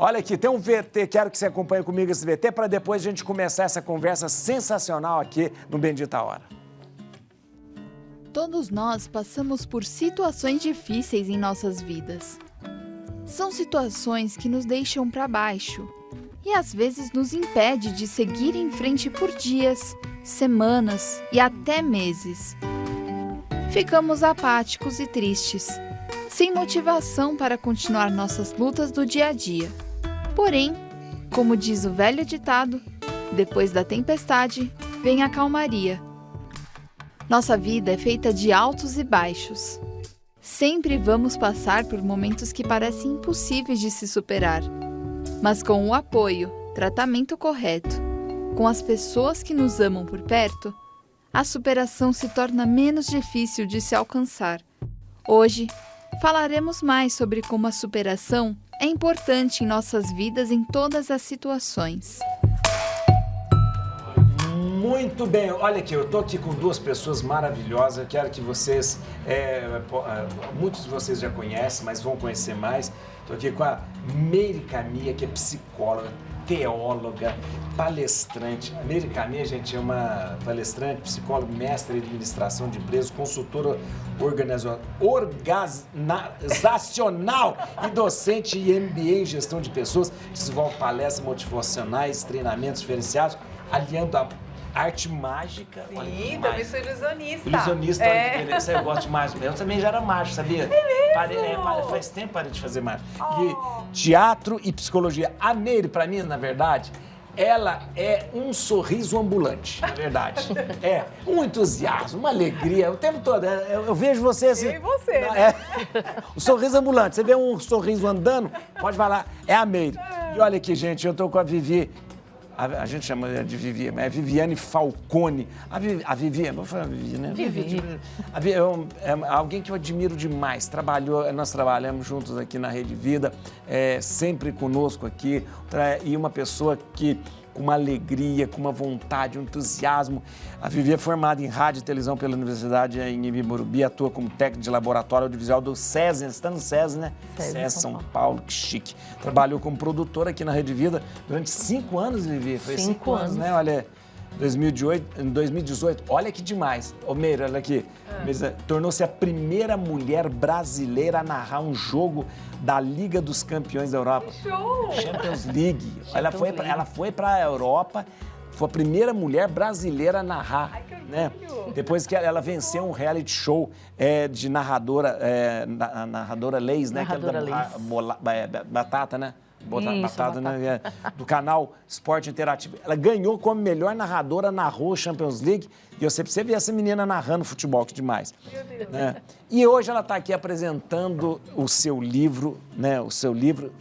Olha aqui, tem um VT, quero que você acompanhe comigo esse VT para depois a gente começar essa conversa sensacional aqui no Bendita Hora. Todos nós passamos por situações difíceis em nossas vidas. São situações que nos deixam para baixo e às vezes nos impede de seguir em frente por dias, semanas e até meses. Ficamos apáticos e tristes, sem motivação para continuar nossas lutas do dia a dia. Porém, como diz o velho ditado, depois da tempestade, vem a calmaria. Nossa vida é feita de altos e baixos. Sempre vamos passar por momentos que parecem impossíveis de se superar. Mas com o apoio, tratamento correto, com as pessoas que nos amam por perto, a superação se torna menos difícil de se alcançar. Hoje, falaremos mais sobre como a superação é importante em nossas vidas em todas as situações. Muito bem, olha aqui, eu tô aqui com duas pessoas maravilhosas, eu quero que vocês, muitos de vocês já conhecem, mas vão conhecer mais. Estou aqui com a Meire Camia, que é psicóloga, teóloga, palestrante. A Meire Camia, gente, é uma palestrante, psicóloga, mestre em administração de empresas, consultora organizacional e docente em MBA em gestão de pessoas, desenvolve palestras motivacionais, treinamentos diferenciados, aliando a arte mágica. Sim, também sou ilusionista. Ilusionista, olha que beleza, eu gosto de mágica. Eu também já era mágico, sabia? Faz tempo que parei de fazer mágica. E teatro e psicologia. A Meire, pra mim, na verdade, ela é um sorriso ambulante, na verdade. É um entusiasmo, uma alegria, o tempo todo. Eu vejo você assim... Eu e você, né? O sorriso ambulante. Você vê um sorriso andando, pode falar, é a Meire. E olha aqui, gente, eu tô com a Vivi... A gente chama ela de Vivi, mas é Viviane Falcone. A Vivi, vou falar Vivi, né? Vivi. É alguém que eu admiro demais. Nós trabalhamos juntos aqui na Rede Vida, sempre conosco aqui. E uma pessoa que, com uma alegria, com uma vontade, um entusiasmo. A Vivi é formada em rádio e televisão pela Universidade em Imbi-Morumbi, atua como técnico de laboratório audiovisual do SESI, você está no SESI, né? SESI São Paulo, que chique. Trabalhou como produtora aqui na Rede Vida durante 5 anos, Vivi. Foi 5 anos, né? Olha, 2018, olha que demais. Ô, Meire, olha aqui. Tornou-se a primeira mulher brasileira a narrar um jogo da Liga dos Campeões da Europa. Show! Champions League. Ela foi para a Europa, foi a primeira mulher brasileira a narrar. Ai, que né? Depois que ela venceu um reality show de narradora, narradora Leis, né? Narradora Leis. Batata, né? Isso, Batata, né? Do canal Esporte Interativo. Ela ganhou como melhor narradora, narrou a Champions League. E você vê essa menina narrando futebol, que demais. Meu Deus. Né? E hoje ela está aqui apresentando o seu livro, né? O seu livro,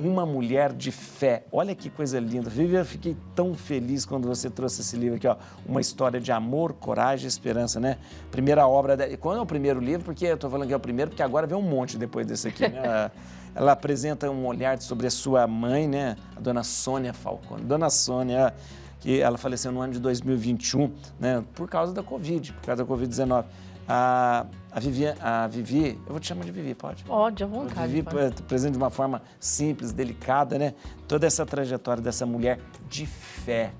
Uma Mulher de Fé. Olha que coisa linda. Vivi, eu fiquei tão feliz quando você trouxe esse livro aqui, ó. Uma história de amor, coragem e esperança, né? Primeira obra dela. Quando é o primeiro livro? Porque eu estou falando que é o primeiro, porque agora vem um monte depois desse aqui, né? Ela apresenta um olhar sobre a sua mãe, né? A dona Sônia Falcone. Dona Sônia, que ela faleceu no ano de 2021, né? Por causa da Covid, por causa da Covid-19. A Vivi, eu vou te chamar de Vivi, pode? Pode, à vontade. A Vivi apresenta de uma forma simples, delicada, né? Toda essa trajetória dessa mulher de fé,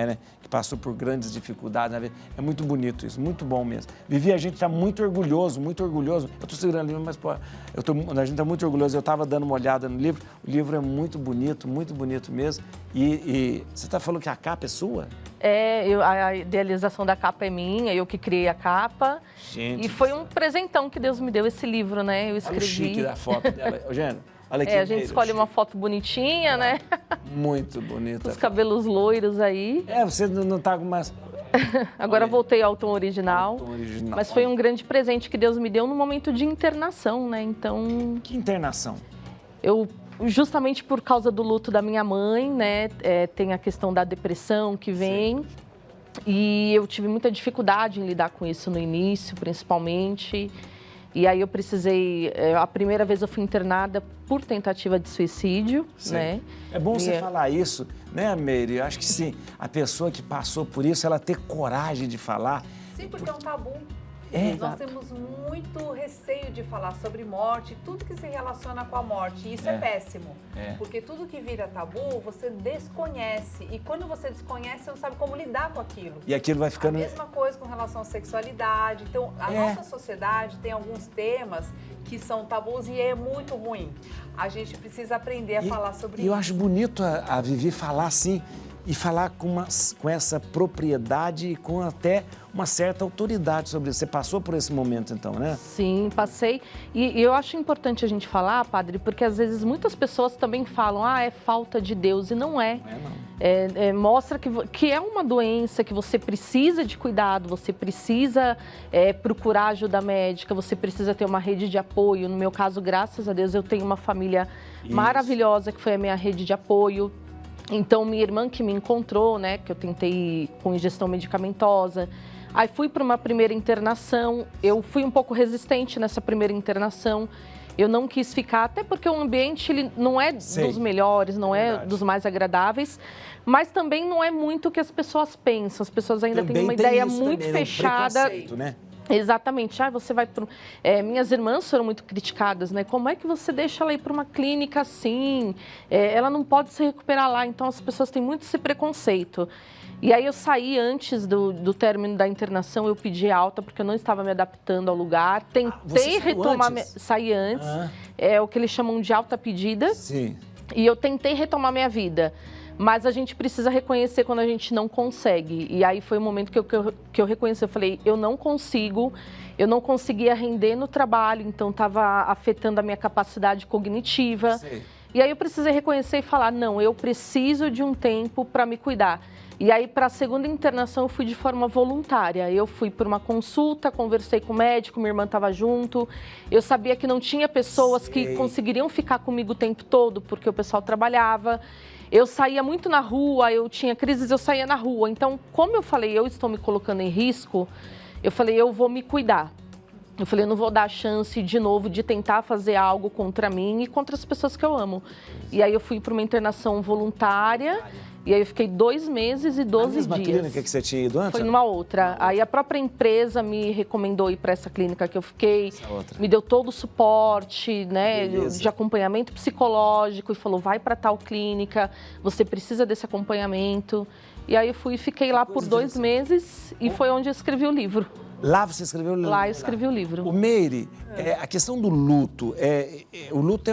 né? Que passou por grandes dificuldades na vida. É muito bonito isso, muito bom mesmo. Vivi, a gente está muito orgulhoso. Eu estou segurando o livro, mas pô, a gente está muito orgulhoso. Eu estava dando uma olhada no livro, o livro é muito bonito mesmo. E você está falando que a capa é sua? A idealização da capa é minha, eu que criei a capa. Gente, e foi um presentão que Deus me deu, esse livro, né? Eu escrevi. Olha o chique da foto dela. Eugênio, olha aqui. A gente escolhe uma foto bonitinha, né? Muito bonita. Os cabelos loiros aí. Você não tá com mais... Agora voltei ao tom original. Mas foi um grande presente que Deus me deu no momento de internação, né? Então... Que internação? Justamente por causa do luto da minha mãe, né? Tem a questão da depressão que vem. Sim. E eu tive muita dificuldade em lidar com isso no início, principalmente. E aí eu precisei... A primeira vez eu fui internada por tentativa de suicídio, sim, né? É bom você falar isso, né, Meire? Eu acho que sim, a pessoa que passou por isso, ela ter coragem de falar... Sim, porque é um tabu. Nós temos muito receio de falar sobre morte, tudo que se relaciona com a morte. E isso é péssimo. Porque tudo que vira tabu, você desconhece. E quando você desconhece, você não sabe como lidar com aquilo. E aquilo vai ficando... A mesma coisa com relação à sexualidade. Então, a nossa sociedade tem alguns temas que são tabus e é muito ruim. A gente precisa aprender a falar sobre isso. E eu acho bonito a Vivi falar assim, e falar com essa propriedade e com até uma certa autoridade sobre isso. Você passou por esse momento, então, né? Sim, passei. E eu acho importante a gente falar, padre, porque às vezes muitas pessoas também falam, é falta de Deus, e não é. Mostra que é uma doença, que você precisa de cuidado, você precisa procurar ajuda médica, você precisa ter uma rede de apoio. No meu caso, graças a Deus, eu tenho uma família maravilhosa, que foi a minha rede de apoio. Então, minha irmã que me encontrou, né, que eu tentei com ingestão medicamentosa. Aí fui para uma primeira internação, eu fui um pouco resistente nessa primeira internação. Eu não quis ficar, até porque o ambiente ele não é dos melhores, não é dos mais agradáveis, mas também não é muito o que as pessoas pensam. As pessoas ainda têm uma ideia muito fechada. Né? Exatamente. Você vai para... minhas irmãs foram muito criticadas, né? Como é que você deixa ela ir para uma clínica assim? Ela não pode se recuperar lá. Então, as pessoas têm muito esse preconceito. E aí, eu saí antes do término da internação, eu pedi alta, porque eu não estava me adaptando ao lugar. Tentei retomar... Saí antes. É o que eles chamam de alta pedida. Sim. E eu tentei retomar minha vida. Mas a gente precisa reconhecer quando a gente não consegue. E aí foi o momento que eu reconheci. Eu falei, eu não conseguia render no trabalho, então estava afetando a minha capacidade cognitiva. Sim. E aí eu precisei reconhecer e falar, não, eu preciso de um tempo para me cuidar. E aí, para a segunda internação, eu fui de forma voluntária. Eu fui por uma consulta, conversei com o médico, minha irmã estava junto. Eu sabia que não tinha pessoas que conseguiriam ficar comigo o tempo todo, porque o pessoal trabalhava. Eu saía muito na rua, eu tinha crises, eu saía na rua. Então, como eu falei, eu estou me colocando em risco, eu falei, eu vou me cuidar. Eu falei, eu não vou dar a chance de novo de tentar fazer algo contra mim e contra as pessoas que eu amo. E aí eu fui para uma internação voluntária. E aí eu fiquei 2 meses e 12 dias. Na mesma clínica que você tinha ido antes? Foi numa outra. Aí a própria empresa me recomendou ir para essa clínica que eu fiquei. Me deu todo o suporte, né, de acompanhamento psicológico e falou, vai para tal clínica, você precisa desse acompanhamento. E aí eu fui e fiquei lá por 2 meses e foi onde eu escrevi o livro. Lá você escreveu o livro? Lá eu escrevi o livro. O Meire, a questão do luto, o luto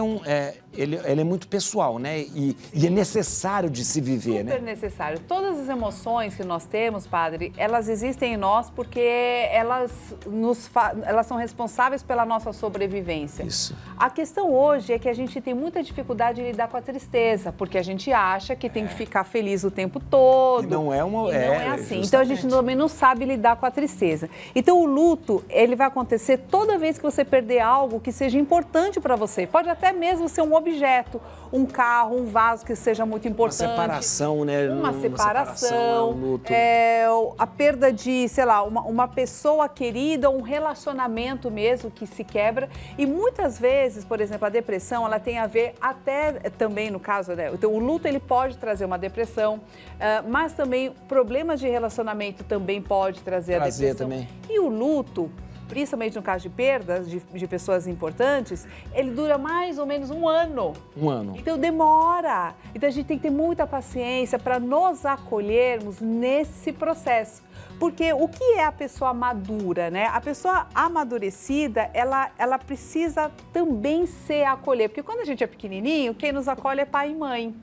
ele é muito pessoal, né? E é necessário de se viver, né? Super necessário. Todas as emoções que nós temos, padre, elas existem em nós porque elas são responsáveis pela nossa sobrevivência. Isso. A questão hoje é que a gente tem muita dificuldade de lidar com a tristeza, porque a gente acha que tem que ficar feliz o tempo todo. E não é uma... não é assim. Então, a gente também não sabe lidar com a tristeza. Então, o luto, ele vai acontecer toda vez que você perder algo que seja importante para você. Pode até mesmo ser um objeto, um carro, um vaso que seja muito importante. Uma separação, né? Uma separação, um luto. A perda de, sei lá, uma pessoa querida, um relacionamento mesmo que se quebra. E muitas vezes, por exemplo, a depressão, ela tem a ver até também no caso, né? Então, o luto, ele pode trazer uma depressão, mas também problemas de relacionamento também pode trazer a depressão. Também. E o luto, principalmente no caso de perdas de pessoas importantes, ele dura mais ou menos 1 ano. 1 ano. Então demora. Então a gente tem que ter muita paciência para nos acolhermos nesse processo. Porque o que é a pessoa madura, né? A pessoa amadurecida, ela precisa também se acolher. Porque quando a gente é pequenininho, quem nos acolhe é pai e mãe.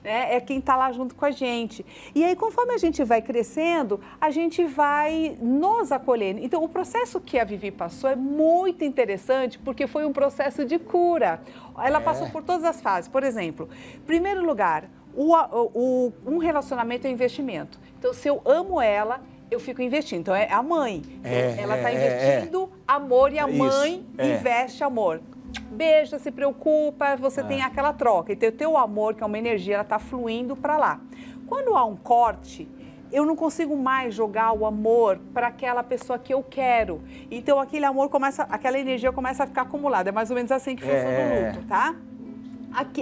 Né? É quem está lá junto com a gente. E aí, conforme a gente vai crescendo, a gente vai nos acolhendo. Então, o processo que a Vivi passou é muito interessante, porque foi um processo de cura. Ela passou por todas as fases. Por exemplo, em primeiro lugar, um relacionamento é investimento. Então, se eu amo ela, eu fico investindo. Então, é a mãe. Ela está investindo amor e a mãe investe amor. Beija, se preocupa, você tem aquela troca. Então, o teu amor, que é uma energia, ela está fluindo para lá. Quando há um corte, eu não consigo mais jogar o amor para aquela pessoa que eu quero. Então, aquele amor aquela energia começa a ficar acumulada. É mais ou menos assim que funciona o luto, tá?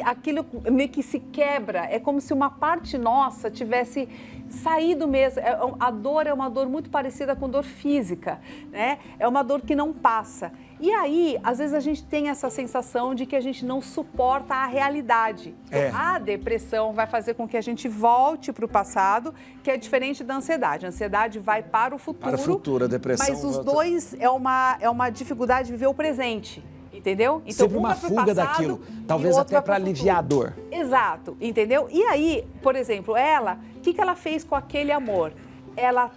aquilo meio que se quebra, é como se uma parte nossa tivesse saído mesmo. A dor é uma dor muito parecida com dor física, né? É uma dor que não passa. E aí, às vezes a gente tem essa sensação de que a gente não suporta a realidade. A depressão vai fazer com que a gente volte para o passado, que é diferente da ansiedade. A ansiedade vai para o futuro. Para o futuro, a depressão... Mas os dois é uma dificuldade de viver o presente. Entendeu? Então, sempre uma fuga daquilo, talvez até para aliviar a dor. Exato, entendeu? E aí, por exemplo, ela, o que ela fez com aquele amor? Ela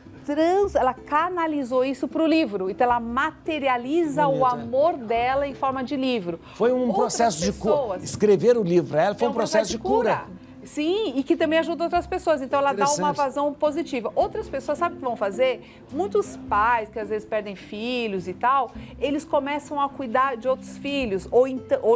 canalizou isso para o livro, então ela materializa o amor dela em forma de livro. Foi um processo de cura. Escrever o livro para ela foi um processo de cura. Sim, e que também ajuda outras pessoas. Então, ela dá uma vazão positiva. Outras pessoas, sabe o que vão fazer? Muitos pais, que às vezes perdem filhos e tal, eles começam a cuidar de outros filhos. Ou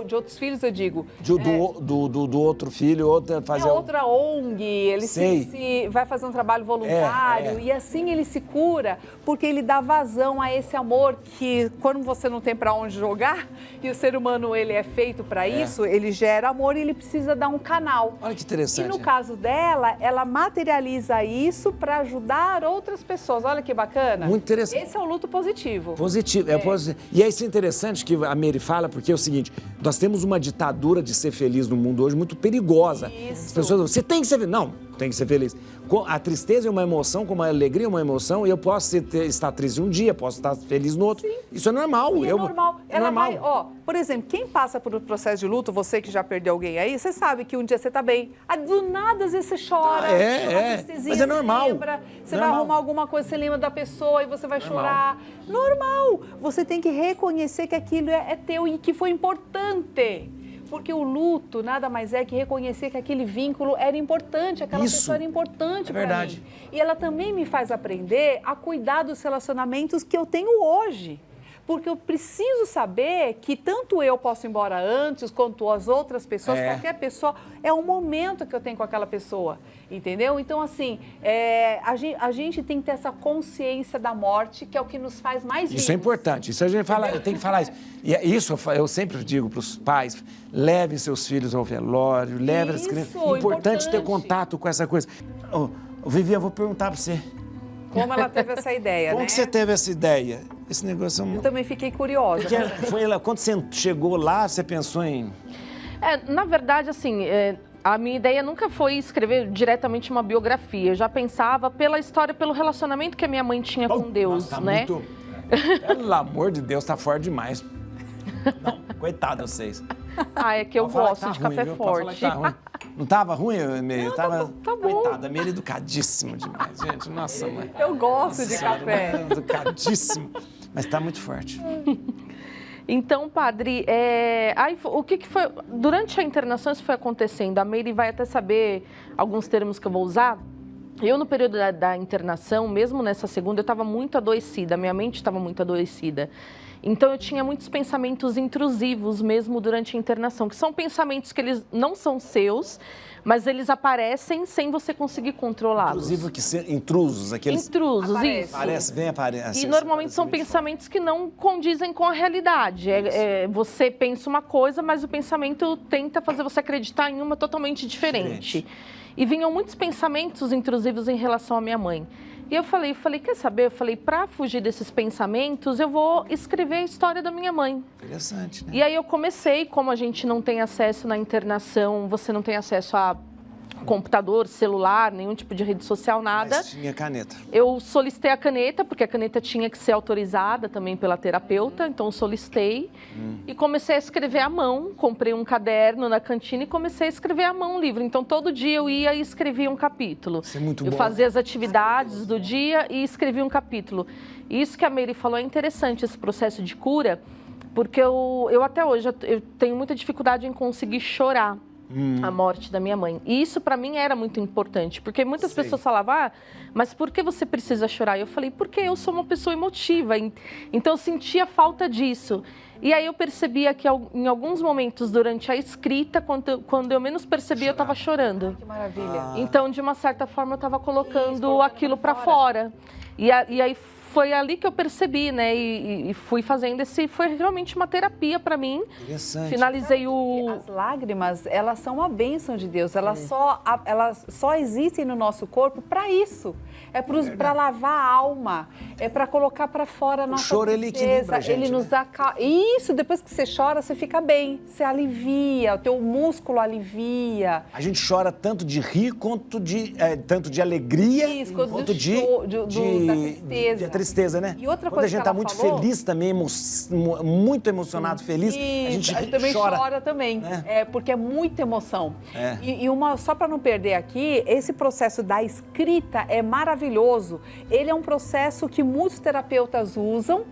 de outros filhos, eu digo. Do outro filho, fazer... outra ONG, ele vai fazer um trabalho voluntário. E assim ele se cura, porque ele dá vazão a esse amor que, quando você não tem para onde jogar, e o ser humano, ele é feito para isso, ele gera amor e ele precisa dar um canal. Olha que interessante. E no caso dela, ela materializa isso para ajudar outras pessoas. Olha que bacana. Muito interessante. Esse é o luto positivo. Positivo. E é isso interessante que a Mary fala, porque é o seguinte, nós temos uma ditadura de ser feliz no mundo hoje muito perigosa. Isso. As pessoas você tem que ser feliz. Não, tem que ser feliz. A tristeza é uma emoção, como a alegria é uma emoção, e eu posso estar triste um dia, posso estar feliz no outro. Sim. Isso é normal. É normal. Ela vai, por exemplo, quem passa por um processo de luto, você que já perdeu alguém aí, você sabe que um dia você tá bem. Do nada, às vezes você chora, mas é normal. Você vai arrumar alguma coisa, você lembra da pessoa e você vai chorar. Normal. Você tem que reconhecer que aquilo é teu e que foi importante. Porque o luto nada mais é que reconhecer que aquele vínculo era importante, aquela pessoa era importante para mim. E ela também me faz aprender a cuidar dos relacionamentos que eu tenho hoje. Porque eu preciso saber que tanto eu posso ir embora antes, quanto as outras pessoas, qualquer pessoa, é um momento que eu tenho com aquela pessoa, entendeu? Então, assim, a gente tem que ter essa consciência da morte, que é o que nos faz mais vivos. Isso é importante, isso a gente fala, eu tenho que falar isso. E isso eu sempre digo para os pais, levem seus filhos ao velório, levem as crianças. É importante ter contato com essa coisa. Vivi, eu vou perguntar para você. Como ela teve essa ideia, Como que você teve essa ideia? Esse negócio... Eu também fiquei curiosa. Quando você chegou lá, você pensou em... Na verdade, assim, a minha ideia nunca foi escrever diretamente uma biografia. Eu já pensava pela história, pelo relacionamento que a minha mãe tinha com Deus, né? Pelo amor de Deus, tá forte demais. Não, coitado vocês. É que eu gosto de café forte. Não tava ruim, Meire? Não, tá bom. Coitada, Meire é educadíssimo demais, gente. Nossa, mãe. Eu gosto de café. Educadíssimo, mas tá muito forte. Então, padre, aí, o que foi... Durante a internação, isso foi acontecendo. A Meire vai até saber alguns termos que eu vou usar. Eu, no período da internação, mesmo nessa segunda, eu estava muito adoecida. Minha mente estava muito adoecida. Então, eu tinha muitos pensamentos intrusivos mesmo durante a internação, que são pensamentos que eles não são seus, mas eles aparecem sem você conseguir controlá-los. Intrusos, aqueles... Intrusos, isso. Aparece. E normalmente são pensamentos que não condizem com a realidade. Você pensa uma coisa, mas o pensamento tenta fazer você acreditar em uma totalmente diferente. E vinham muitos pensamentos intrusivos em relação à minha mãe. E eu falei, quer saber? Eu falei, para fugir desses pensamentos, eu vou escrever a história da minha mãe. Interessante, né? E aí eu comecei, como a gente não tem acesso na internação, você não tem acesso a computador, celular, nenhum tipo de rede social, nada. Mas tinha caneta. Eu solicitei a caneta, porque a caneta tinha que ser autorizada também pela terapeuta, então eu solicitei e comecei a escrever à mão. Comprei um caderno na cantina e comecei a escrever à mão o livro. Então todo dia eu ia e escrevia um capítulo. Isso é muito bom. Eu fazia as atividades do dia e escrevia um capítulo. E isso que a Mary falou é interessante, esse processo de cura, porque eu até hoje eu tenho muita dificuldade em conseguir chorar a morte da minha mãe. E isso para mim era muito importante, porque muitas pessoas falavam, mas por que você precisa chorar? E eu falei, porque eu sou uma pessoa emotiva, então eu sentia falta disso. E aí eu percebia que em alguns momentos durante a escrita, quando eu menos percebia, eu estava chorando. Que maravilha. Então, de uma certa forma, eu estava colocando aquilo para fora. E aí foi ali que eu percebi, né? E fui fazendo foi realmente uma terapia para mim. Interessante. Finalizei As lágrimas, elas são uma bênção de Deus. Elas só existem no nosso corpo para isso. É para lavar a alma, é para colocar para fora a nossa choro, ele equilibra a gente, ele nos acalma. Isso, depois que você chora, você fica bem, você alivia, o teu músculo alivia. A gente chora tanto de rir quanto tanto de alegria, quanto da tristeza. Tristeza, né? E outra Quando coisa a gente que está ela muito falou, feliz também, muito emocionado, feliz, a gente também chora também, né? porque é muita emoção. Só para não perder aqui, esse processo da escrita é maravilhoso. Ele é um processo que muitos terapeutas usam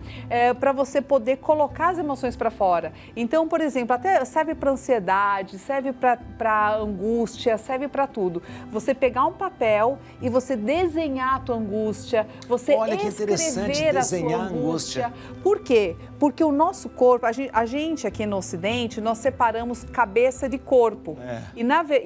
para você poder colocar as emoções para fora. Então, por exemplo, até serve para ansiedade, serve para angústia, serve para tudo. Você pegar um papel e você desenhar a tua angústia, você escrever a sua angústia. Por quê? Porque o nosso corpo, a gente aqui no Ocidente, nós separamos cabeça de corpo.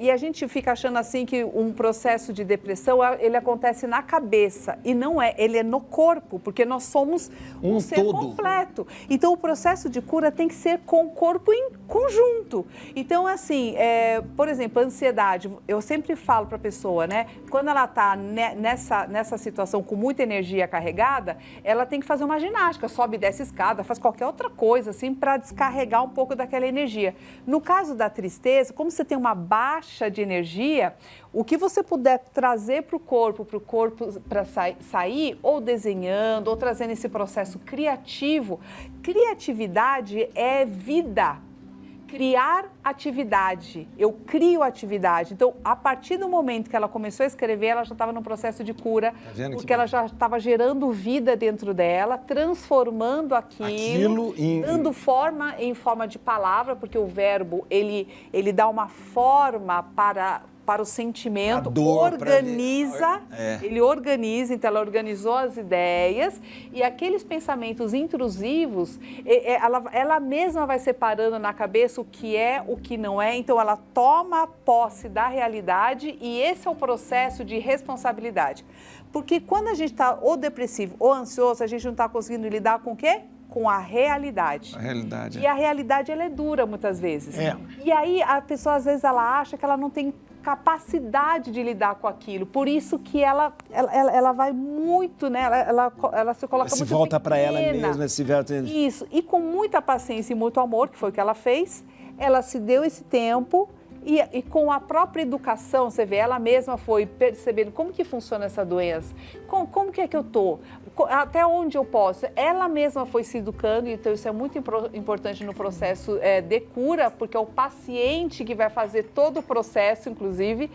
E a gente fica achando assim que um processo de depressão, ele acontece na cabeça. E não é, ele é no corpo, porque nós somos um ser todo completo. Então, o processo de cura tem que ser com o corpo em conjunto. Então, assim, por exemplo, a ansiedade, eu sempre falo para a pessoa, né? Quando ela está nessa situação com muita energia carregada, ela tem que fazer uma ginástica, sobe e desce escada, faz qualquer outra coisa, assim, para descarregar um pouco daquela energia. No caso da tristeza, como você tem uma baixa de energia, o que você puder trazer para o corpo para sair, ou desenhando, ou trazendo esse processo criativo. Criatividade é vida. Criar atividade, eu crio atividade. Então, a partir do momento que ela começou a escrever, ela já estava no processo de cura, porque ela já estava gerando vida dentro dela, transformando aquilo dando forma em forma de palavra, porque o verbo, ele dá uma forma para o sentimento, organiza, ele organiza, então ela organizou as ideias e aqueles pensamentos intrusivos, ela mesma vai separando na cabeça o que é, o que não é, então ela toma posse da realidade e esse é o processo de responsabilidade. Porque quando a gente está ou depressivo ou ansioso, a gente não está conseguindo lidar com o quê? Com a realidade. A realidade. E a realidade, ela é dura muitas vezes. E aí a pessoa, às vezes, ela acha que ela não tem capacidade de lidar com aquilo. Por isso que ela vai muito, né? Ela se coloca muito pequena. Volta para ela mesma. Isso. E com muita paciência e muito amor, que foi o que ela fez, ela se deu esse tempo e com a própria educação, você vê, ela mesma foi percebendo como que funciona essa doença, como que é que eu tô, até onde eu posso. Ela mesma foi se educando, então isso é muito importante no processo de cura, porque é o paciente que vai fazer todo o processo, inclusive.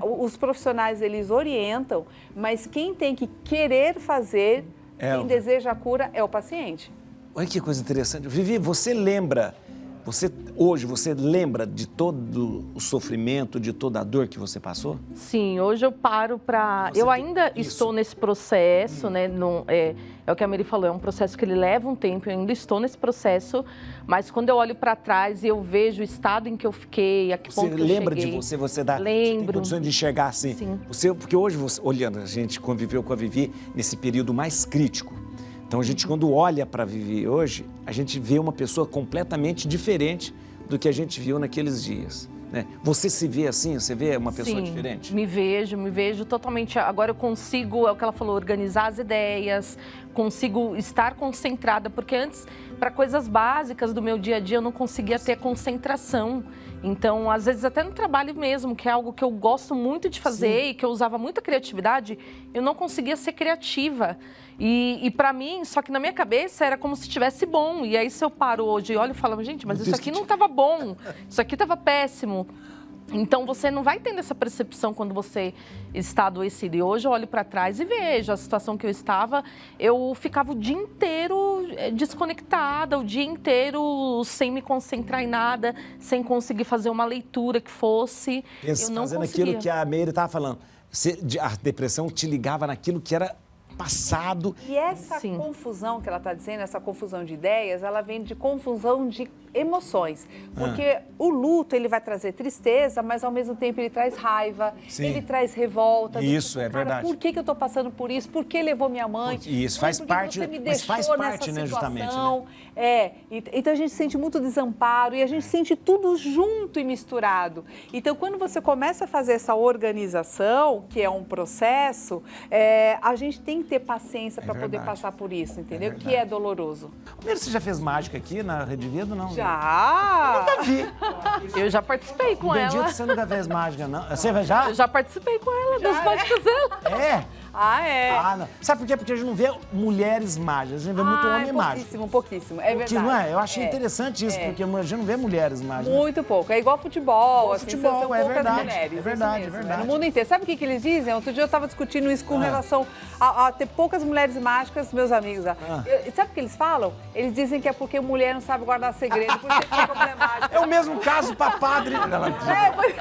Os profissionais, eles orientam, mas quem tem que querer fazer, quem deseja a cura, é o paciente. Olha que coisa interessante. Vivi, você lembra de todo o sofrimento, de toda a dor que você passou? Sim, hoje eu paro para... Eu ainda estou nesse processo, né? É o que a Mary falou, é um processo que ele leva um tempo, eu ainda estou nesse processo, mas quando eu olho para trás e eu vejo o estado em que eu fiquei, a que ponto que eu cheguei... Você lembra de você tem condições de enxergar assim? Sim. Porque hoje, olhando, a gente conviveu com a Vivi nesse período mais crítico. Então, a gente, quando olha para a Vivi hoje, a gente vê uma pessoa completamente diferente do que a gente viu naqueles dias, né? Você se vê assim? Você vê uma pessoa diferente? Me vejo totalmente. Agora eu consigo, é o que ela falou, organizar as ideias, consigo estar concentrada, porque antes, para coisas básicas do meu dia a dia, eu não conseguia ter concentração. Então, às vezes, até no trabalho mesmo, que é algo que eu gosto muito de fazer e que eu usava muita criatividade, eu não conseguia ser criativa. E para mim, só que na minha cabeça era como se estivesse bom. E aí, se eu paro hoje e olho e falo, gente, mas isso aqui não estava bom, isso aqui estava péssimo. Então, você não vai tendo essa percepção quando você está adoecido. E hoje eu olho para trás e vejo a situação que eu estava. Eu ficava o dia inteiro desconectada, o dia inteiro sem me concentrar em nada, sem conseguir fazer uma leitura que fosse. Eu não fazendo conseguia. Aquilo que a Meire estava falando. A depressão te ligava naquilo que era passado. E essa confusão que ela está dizendo, essa confusão de ideias, ela vem de confusão de emoções. Porque o luto, ele vai trazer tristeza, mas ao mesmo tempo ele traz raiva, Sim. ele traz revolta. Isso, é Cara, verdade. por que eu tô passando por isso? Por que levou minha mãe? Isso, faz Por que parte, você me mas faz deixou parte, nessa né, justamente, né? situação? Então a gente sente muito desamparo e a gente sente tudo junto e misturado. Então, quando você começa a fazer essa organização, que é um processo, a gente tem que ter paciência para poder verdade. passar por isso, entendeu? verdade. Que é doloroso. Primeiro, você já fez mágica aqui na Rede Vida, não? Já! Eu já participei com Bendito, ela. você nunca fez mágica, não? Você já? Eu já participei com ela das mágicas dela. É? Ah, é? Ah, não. Sabe por quê? Porque a gente não vê mulheres mágicas, a gente vê muito homem mágico. Pouquíssimo, é verdade. Que não é? Eu achei interessante isso, porque a gente não vê mulheres mágicas. Muito pouco. É igual futebol, assim, futebol, são é poucas verdade, mulheres. é isso verdade, mesmo, é verdade. No mundo inteiro. Sabe o que eles dizem? Outro dia eu estava discutindo isso com relação a ter poucas mulheres mágicas, meus amigos. Sabe o que eles falam? Eles dizem que é porque mulher não sabe guardar segredo, por isso que é mulher mágica. É o mesmo caso para padre. Pois